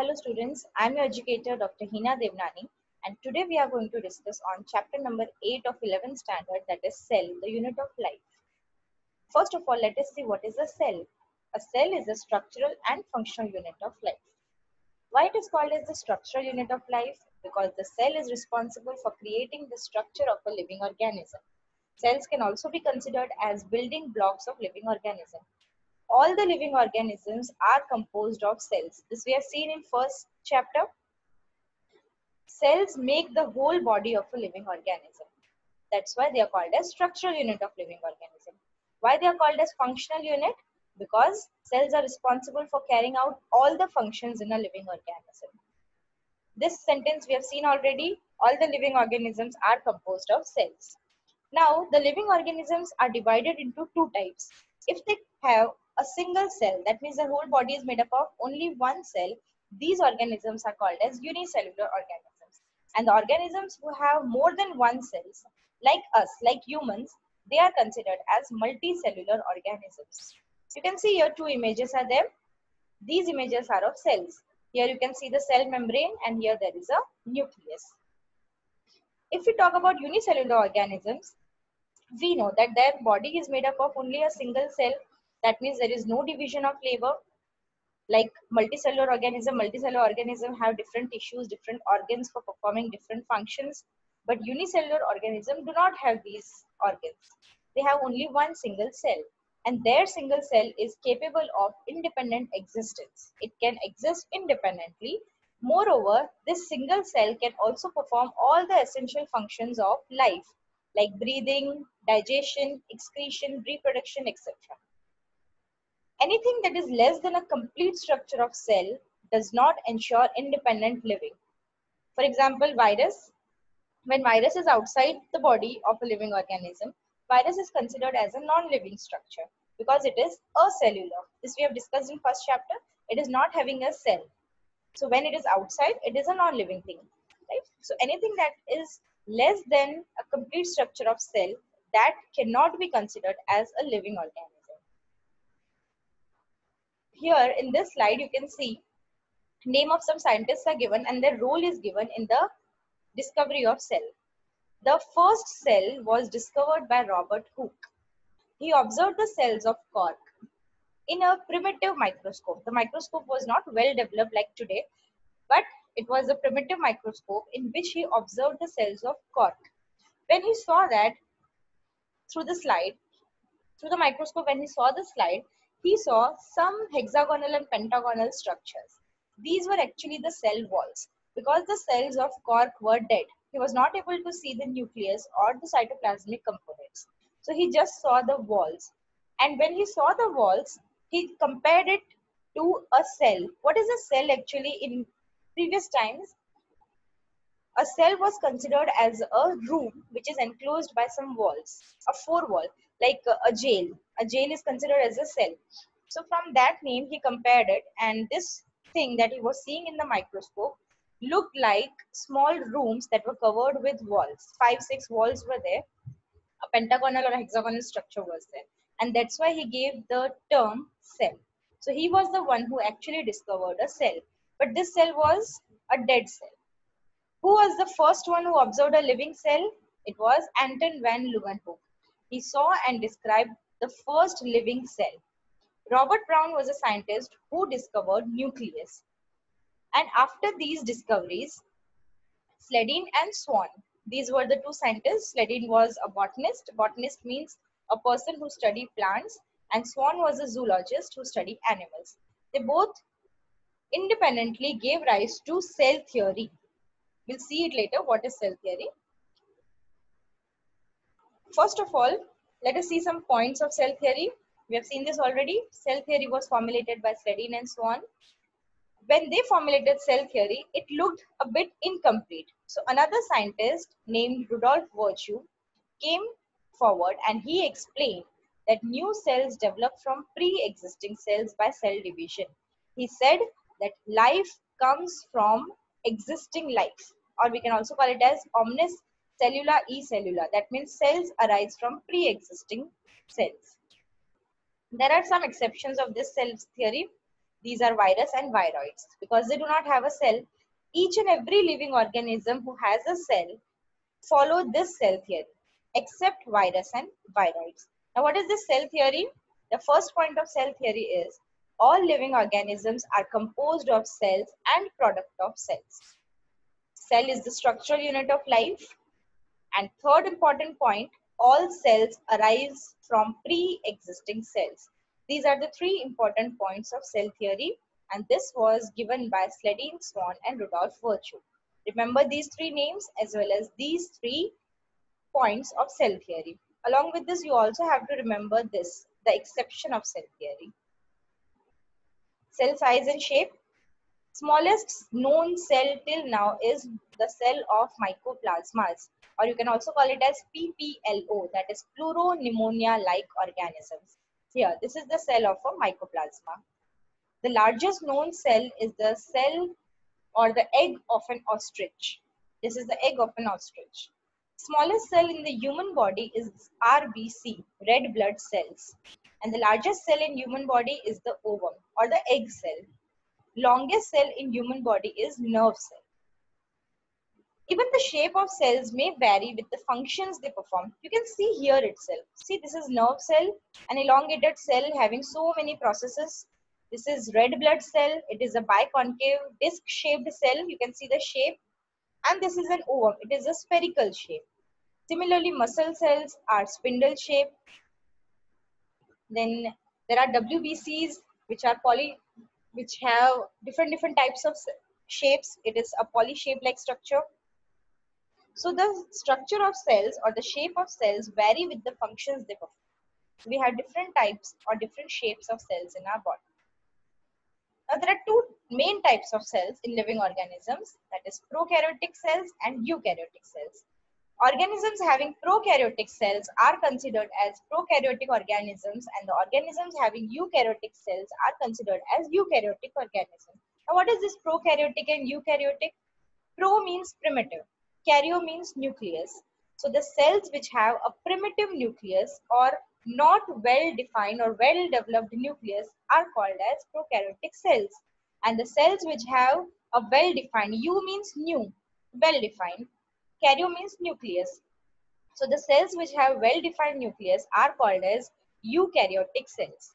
Hello students, I am your educator Dr. Hina Devnani and today we are going to discuss on chapter number 8 of 11th standard, that is cell, the unit of life. First of all, let us see what is a cell. A cell is a structural and functional unit of life. Why it is called as the structural unit of life? Because the cell is responsible for creating the structure of a living organism. Cells can also be considered as building blocks of living organism. All the living organisms are composed of cells. This we have seen in first chapter. Cells make the whole body of a living organism. That's why they are called as structural unit of living organism. Why they are called as functional unit? Because cells are responsible for carrying out all the functions in a living organism. This sentence we have seen already. All the living organisms are composed of cells. Now, the living organisms are divided into two types. If they have a single cell, that means the whole body is made up of only one cell, these organisms are called as unicellular organisms. And the organisms who have more than one cells, like us, like humans, they are considered as multicellular organisms. You can see here two images are there. These images are of cells. Here you can see the cell membrane and here there is a nucleus. If we talk about unicellular organisms, we know that their body is made up of only a single cell. That means there is no division of labor. Like multicellular organism have different tissues, different organs for performing different functions. But unicellular organism do not have these organs. They have only one single cell. And their single cell is capable of independent existence. It can exist independently. Moreover, this single cell can also perform all the essential functions of life, like breathing, digestion, excretion, reproduction, etc. Anything that is less than a complete structure of cell does not ensure independent living. For example, virus. When virus is outside the body of a living organism, virus is considered as a non-living structure because it is acellular. This we have discussed in first chapter. It is not having a cell. So when it is outside, it is a non-living thing. Right? So anything that is less than a complete structure of cell, that cannot be considered as a living organism. Here in this slide, you can see name of some scientists are given and their role is given in the discovery of cell. The first cell was discovered by Robert Hooke. He observed the cells of cork in a primitive microscope. The microscope was not well developed like today, but it was a primitive microscope in which he observed the cells of cork. When he saw that through the slide, through the microscope, when he saw the slide, he saw some hexagonal and pentagonal structures. These were actually the cell walls. Because the cells of cork were dead, he was not able to see the nucleus or the cytoplasmic components. So he just saw the walls. And when he saw the walls, he compared it to a cell. What is a cell actually? In previous times, a cell was considered as a room which is enclosed by some walls, a four wall, like a jail. A jail is considered as a cell. So from that name, he compared it, and this thing that he was seeing in the microscope looked like small rooms that were covered with walls. 5, 6 walls were there. A pentagonal or a hexagonal structure was there. And that's why he gave the term cell. So he was the one who actually discovered a cell. But this cell was a dead cell. Who was the first one who observed a living cell? It was Anton van Leeuwenhoek. He saw and described the first living cell. Robert Brown was a scientist who discovered nucleus. And after these discoveries, Sledin and Swan, these were the two scientists. Sledin was a botanist. Botanist means a person who studied plants, and Swan was a zoologist who studied animals. They both independently gave rise to cell theory. We'll see it later. What is cell theory? First of all, let us see some points of cell theory. We have seen this already. Cell theory was formulated by Sledin and Swan. When they formulated cell theory, it looked a bit incomplete. So another scientist named Rudolf Virchow came forward and he explained that new cells develop from pre-existing cells by cell division. He said that life comes from existing life, or we can also call it as omnis cellula e cellula. That means cells arise from pre-existing cells. There are some exceptions of this cell theory. These are virus and viroids. Because they do not have a cell, each and every living organism who has a cell follow this cell theory, except virus and viroids. Now, what is this cell theory? The first point of cell theory is all living organisms are composed of cells and product of cells. Cell is the structural unit of life. And third important point, all cells arise from pre-existing cells. These are the three important points of cell theory, and this was given by Sledin, Swan, and Rudolf Virchow. Remember these three names as well as these three points of cell theory. Along with this, you also have to remember this, the exception of cell theory. Cell size and shape. Smallest known cell till now is the cell of mycoplasmas, or you can also call it as PPLO, that is pleuropneumonia-like organisms. Here, this is the cell of a mycoplasma. The largest known cell is the cell or the egg of an ostrich. This is the egg of an ostrich. Smallest cell in the human body is RBC, red blood cells. And the largest cell in human body is the ovum or the egg cell. Longest cell in human body is nerve cell. Even the shape of cells may vary with the functions they perform. You can see here itself. See, this is nerve cell, an elongated cell having so many processes. This is red blood cell. It is a biconcave disc-shaped cell. You can see the shape. And this is an ovum. It is a spherical shape. Similarly, muscle cells are spindle shaped. Then there are WBCs, which have different types of shapes. It is a poly-shaped like structure. So the structure of cells or the shape of cells vary with the functions they perform. We have different types or different shapes of cells in our body. Now there are two main types of cells in living organisms, that is prokaryotic cells and eukaryotic cells. Organisms having prokaryotic cells are considered as prokaryotic organisms, and the organisms having eukaryotic cells are considered as eukaryotic organisms. Now what is this prokaryotic and eukaryotic? Pro means primitive. Karyo means nucleus. So the cells which have a primitive nucleus or not well defined or well developed nucleus are called as prokaryotic cells. And the cells which have a well defined, U means new, well defined. Karyo means nucleus. So the cells which have well defined nucleus are called as eukaryotic cells.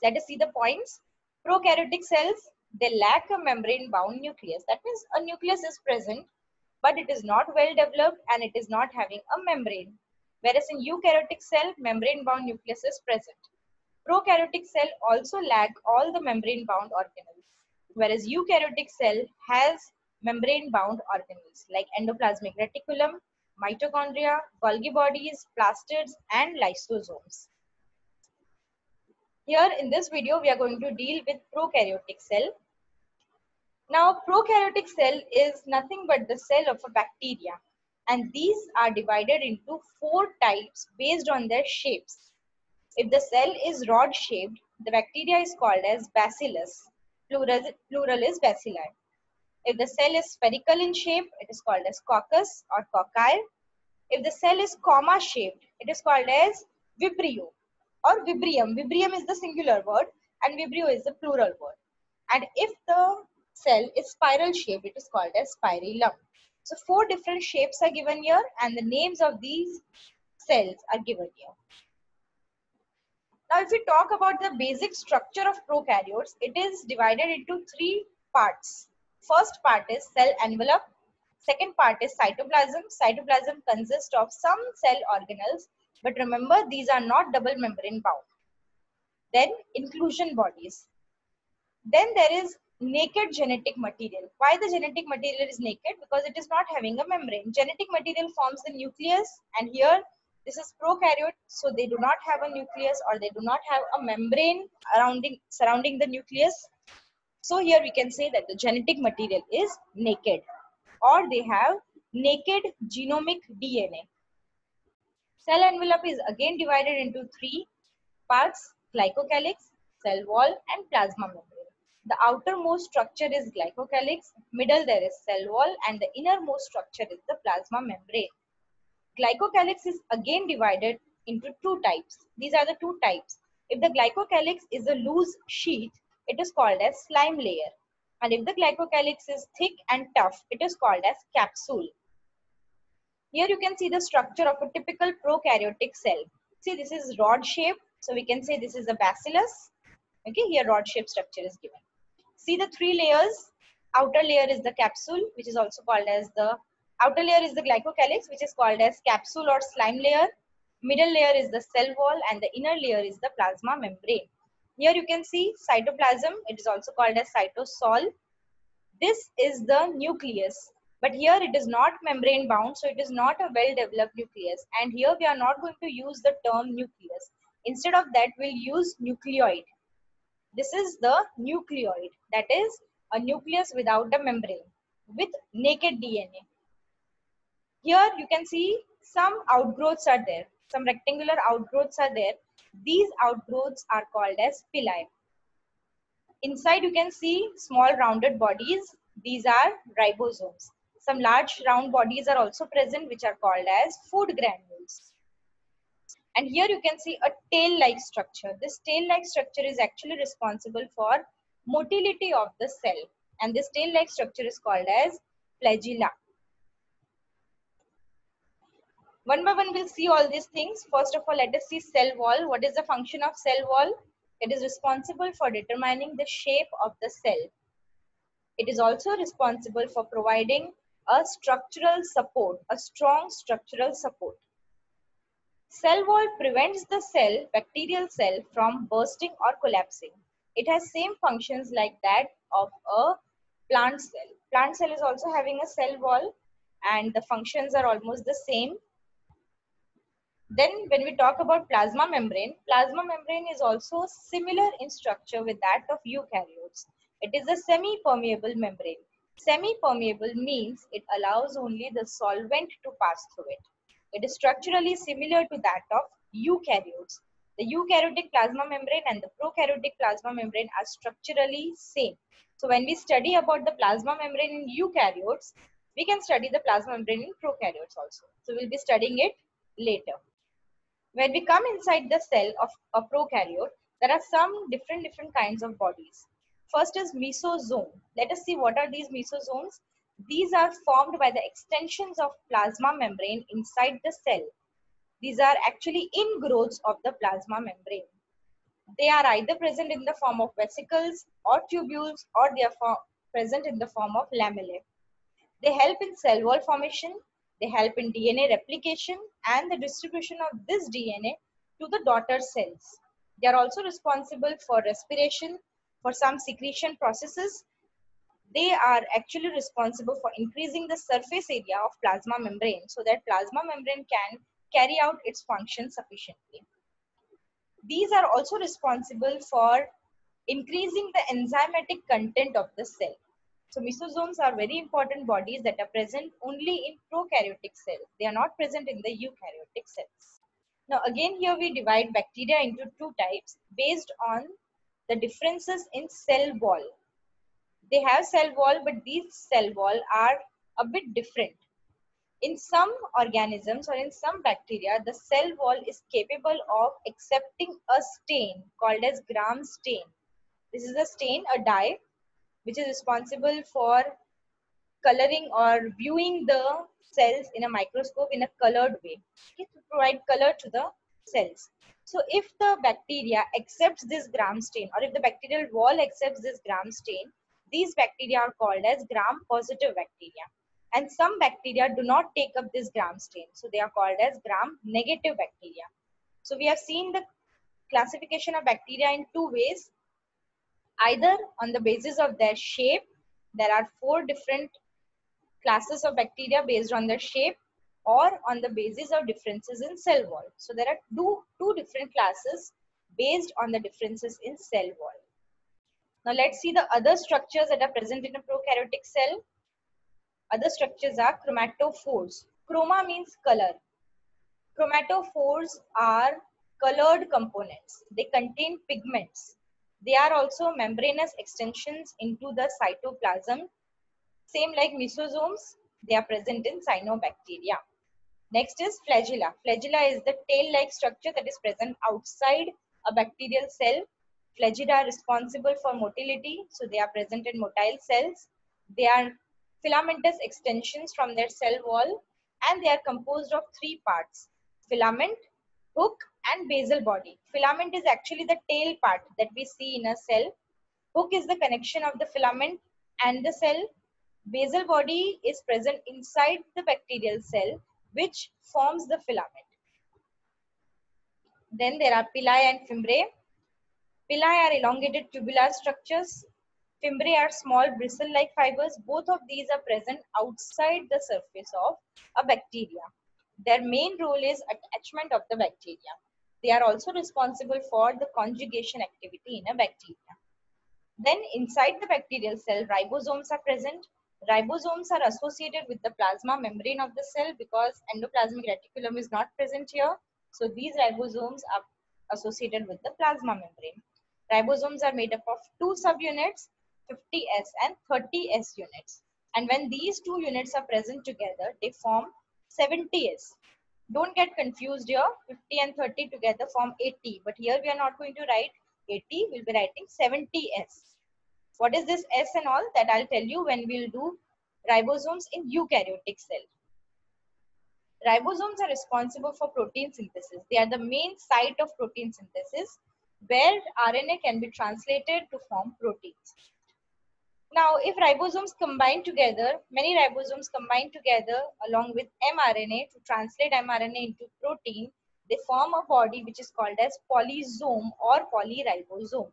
Let us see the points. Prokaryotic cells, they lack a membrane bound nucleus. That means a nucleus is present, but it is not well developed and it is not having a membrane. Whereas in eukaryotic cell, membrane bound nucleus is present. Prokaryotic cell also lack all the membrane bound organelles, whereas eukaryotic cell has membrane bound organelles like endoplasmic reticulum, mitochondria, Golgi bodies, plastids, and lysosomes. Here in this video, we are going to deal with prokaryotic cell. Now, prokaryotic cell is nothing but the cell of a bacteria, and these are divided into 4 types based on their shapes. If the cell is rod shaped, the bacteria is called as bacillus. Plural is bacilli. If the cell is spherical in shape, it is called as coccus or cocci. If the cell is comma shaped, it is called as vibrio or vibrium. Vibrium is the singular word and vibrio is the plural word. And if the cell is spiral shaped, it is called as spirillum. So 4 different shapes are given here and the names of these cells are given here. Now if we talk about the basic structure of prokaryotes, it is divided into 3 parts. First part is cell envelope. Second part is cytoplasm. Cytoplasm consists of some cell organelles, but remember these are not double membrane bound. Then inclusion bodies. Then there is naked genetic material. Why the genetic material is naked? Because it is not having a membrane. Genetic material forms the nucleus, and here this is prokaryote, so they do not have a nucleus or they do not have a membrane surrounding the nucleus. So here we can say that the genetic material is naked, or they have naked genomic DNA. Cell envelope is again divided into 3 parts: glycocalyx, cell wall, and plasma membrane. The outermost structure is glycocalyx, middle there is cell wall, and the innermost structure is the plasma membrane. Glycocalyx is again divided into 2 types. These are the 2 types. If the glycocalyx is a loose sheet, it is called as slime layer. And if the glycocalyx is thick and tough, it is called as capsule. Here you can see the structure of a typical prokaryotic cell. See, this is rod shape. So we can say this is a bacillus. Okay, here rod shape structure is given. See the three layers. Outer layer is the capsule, which is also called as the outer layer is the glycocalyx, which is called as capsule or slime layer. Middle layer is the cell wall, and the inner layer is the plasma membrane. Here you can see cytoplasm. It is also called as cytosol. This is the nucleus, but here it is not membrane bound, so it is not a well developed nucleus. And here we are not going to use the term nucleus. Instead of that, we'll use nucleoid. This is the nucleoid, that is a nucleus without a membrane with naked DNA. Here you can see some outgrowths are there, some rectangular outgrowths are there. These outgrowths are called as pili. Inside you can see small rounded bodies. These are ribosomes. Some large round bodies are also present, which are called as food granules. And here you can see a tail-like structure. This tail-like structure is actually responsible for motility of the cell. And this tail-like structure is called as flagella. One by one we'll see all these things. First of all, let us see cell wall. What is the function of cell wall? It is responsible for determining the shape of the cell. It is also responsible for providing a structural support, a strong structural support. Cell wall prevents the cell, bacterial cell, from bursting or collapsing. It has same functions like that of a plant cell. Plant cell is also having a cell wall, and the functions are almost the same. Then when we talk about plasma membrane is also similar in structure with that of eukaryotes. It is a semi-permeable membrane. Semi-permeable means it allows only the solvent to pass through it. It is structurally similar to that of eukaryotes. The eukaryotic plasma membrane and the prokaryotic plasma membrane are structurally same. So when we study about the plasma membrane in eukaryotes, we can study the plasma membrane in prokaryotes also. So we'll be studying it later. When we come inside the cell of a prokaryote, there are some different kinds of bodies. First is mesosome. Let us see what are these mesosomes. These are formed by the extensions of plasma membrane inside the cell. These are actually ingrowths of the plasma membrane. They are either present in the form of vesicles or tubules, or they are present in the form of lamellae. They help in cell wall formation. They help in DNA replication and the distribution of this DNA to the daughter cells. They are also responsible for respiration, for some secretion processes. They are actually responsible for increasing the surface area of plasma membrane so that plasma membrane can carry out its function sufficiently. These are also responsible for increasing the enzymatic content of the cell. So mesosomes are very important bodies that are present only in prokaryotic cells. They are not present in the eukaryotic cells. Now again here we divide bacteria into two types based on the differences in cell wall. They have cell wall, but these cell wall are a bit different. In some organisms or in some bacteria, the cell wall is capable of accepting a stain called as Gram stain. This is a stain, a dye, which is responsible for coloring or viewing the cells in a microscope in a colored way, okay, to provide color to the cells. So if the bacteria accepts this Gram stain, or if the bacterial wall accepts this Gram stain, these bacteria are called as Gram positive bacteria. And some bacteria do not take up this Gram stain, so they are called as Gram negative bacteria. So we have seen the classification of bacteria in two ways. Either on the basis of their shape, there are 4 different classes of bacteria based on their shape, or on the basis of differences in cell wall. So there are two different classes based on the differences in cell wall. Now let's see the other structures that are present in a prokaryotic cell. Other structures are chromatophores. Chroma means color. Chromatophores are colored components. They contain pigments. They are also membranous extensions into the cytoplasm. Same like mesosomes, they are present in cyanobacteria. Next is flagella. Flagella is the tail-like structure that is present outside a bacterial cell. Flagella are responsible for motility, so they are present in motile cells. They are filamentous extensions from their cell wall, and they are composed of three parts: filament, hook, and basal body. Filament is actually the tail part that we see in a cell. Hook is the connection of the filament and the cell. Basal body is present inside the bacterial cell, which forms the filament. Then there are pili and fimbriae. Pili are elongated tubular structures. Fimbriae are small bristle-like fibers. Both of these are present outside the surface of a bacteria. Their main role is attachment of the bacteria. They are also responsible for the conjugation activity in a bacteria. Then inside the bacterial cell, ribosomes are present. Ribosomes are associated with the plasma membrane of the cell because endoplasmic reticulum is not present here. So these ribosomes are associated with the plasma membrane. Ribosomes are made up of two subunits, 50S and 30S units. And when these two units are present together, they form 70S. Don't get confused here. 50 and 30 together form 80. But here we are not going to write 80. We'll be writing 70S. What is this S and all? That I'll tell you when we'll do ribosomes in eukaryotic cell. Ribosomes are responsible for protein synthesis. They are the main site of protein synthesis where RNA can be translated to form proteins. Now, if ribosomes combine together, many ribosomes combine together along with mRNA to translate mRNA into protein, they form a body which is called as polysome or polyribosome.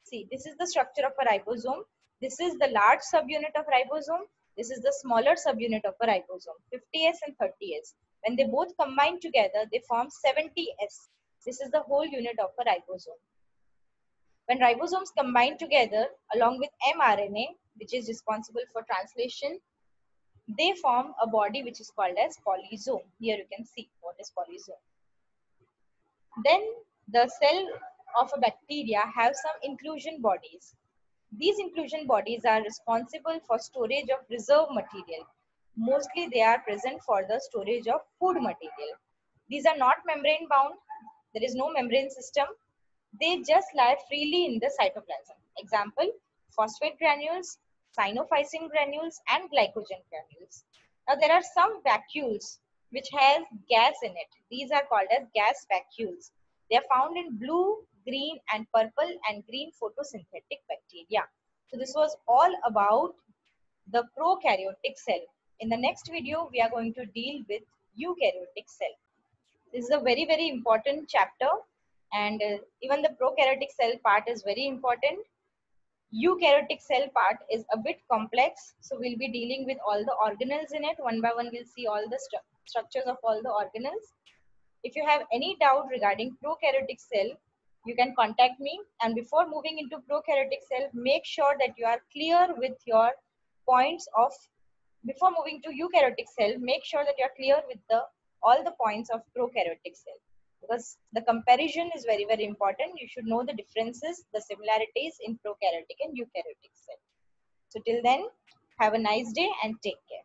See, this is the structure of a ribosome. This is the large subunit of ribosome. This is the smaller subunit of a ribosome, 50S and 30S. When they both combine together, they form 70S. This is the whole unit of a ribosome. When ribosomes combine together along with mRNA, which is responsible for translation, they form a body which is called as polysome. Here you can see what is polysome. Then the cell of a bacteria have some inclusion bodies. These inclusion bodies are responsible for storage of reserve material. Mostly they are present for the storage of food material. These are not membrane bound. There is no membrane system. They just lie freely in the cytoplasm. Example, phosphate granules, cyanophysin granules, and glycogen granules. Now there are some vacuoles which has gas in it. These are called as gas vacuoles. They are found in blue, green, and purple and green photosynthetic bacteria. So this was all about the prokaryotic cell. In the next video, we are going to deal with eukaryotic cell. This is a very, very important chapter, and even the prokaryotic cell part is very important. Eukaryotic cell part is a bit complex, so we'll be dealing with all the organelles in it. One by one, we'll see all the structures of all the organelles. If you have any doubt regarding prokaryotic cell, you can contact me. And before moving into prokaryotic cell, make sure that you are clear with your points of, before moving to eukaryotic cell, make sure that you are clear with all the points of prokaryotic cell. Because the comparison is very, very important. You should know the differences, the similarities in prokaryotic and eukaryotic cell. So till then, have a nice day and take care.